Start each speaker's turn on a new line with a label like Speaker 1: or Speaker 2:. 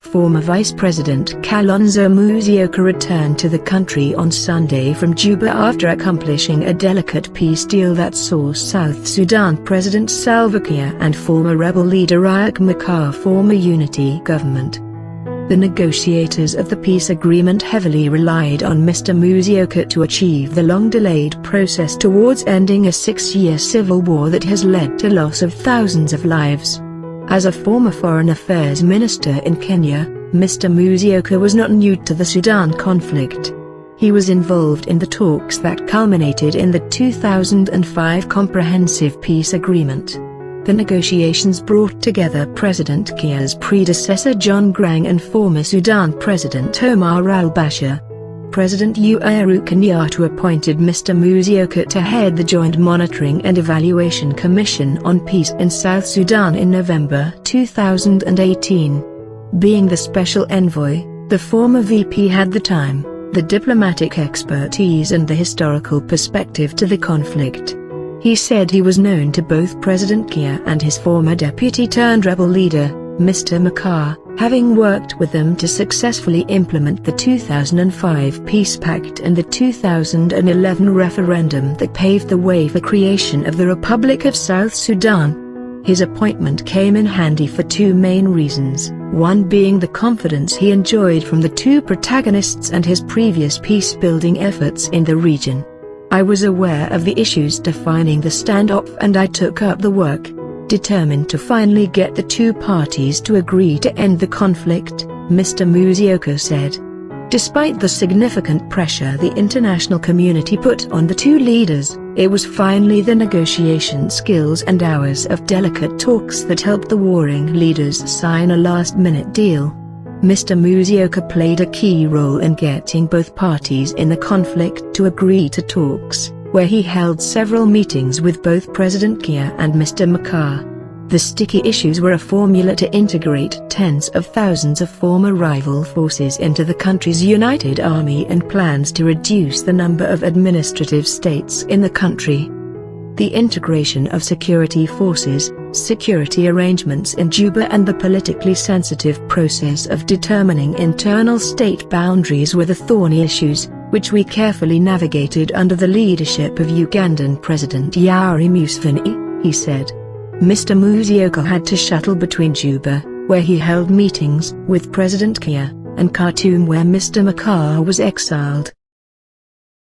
Speaker 1: Former Vice President Kalonzo Musyoka returned to the country on Sunday from Juba after accomplishing a delicate peace deal that saw South Sudan President Salva Kiir and former rebel leader Machar form a unity government. The negotiators of the peace agreement heavily relied on Mr. Musyoka to achieve the long-delayed process towards ending a 6-year civil war that has led to loss of thousands of lives. As a former foreign affairs minister in Kenya, Mr. Musyoka was not new to the Sudan conflict. He was involved in the talks that culminated in the 2005 Comprehensive Peace Agreement. The negotiations brought together President Kiir's predecessor John Garang and former Sudan President Omar al-Bashir. President Uhuru Kenyatta appointed Mr. Musyoka to head the Joint Monitoring and Evaluation Commission on Peace in South Sudan in November 2018. Being the special envoy, the former VP had the time, the diplomatic expertise and the historical perspective to the conflict. He said he was known to both President Kiir and his former deputy-turned-rebel leader, Mr. Machar, having worked with them to successfully implement the 2005 Peace Pact and the 2011 referendum that paved the way for creation of the Republic of South Sudan. His appointment came in handy for two main reasons, one being the confidence he enjoyed from the two protagonists and his previous peace-building efforts in the region. "I was aware of the issues defining the standoff and I took up the work, determined to finally get the two parties to agree to end the conflict," Mr. Musyoka said. Despite the significant pressure the international community put on the two leaders, it was finally the negotiation skills and hours of delicate talks that helped the warring leaders sign a last-minute deal. Mr. Musyoka played a key role in getting both parties in the conflict to agree to talks, where he held several meetings with both President Kiir and Mr. Machar. The sticky issues were a formula to integrate tens of thousands of former rival forces into the country's united army and plans to reduce the number of administrative states in the country. The integration of security forces, security arrangements in Juba and the politically sensitive process of determining internal state boundaries were the thorny issues, which we carefully navigated under the leadership of Ugandan President Yoweri Museveni, he said. Mr. Musyoka had to shuttle between Juba, where he held meetings with President Kiir, and Khartoum where Mr. Machar was exiled.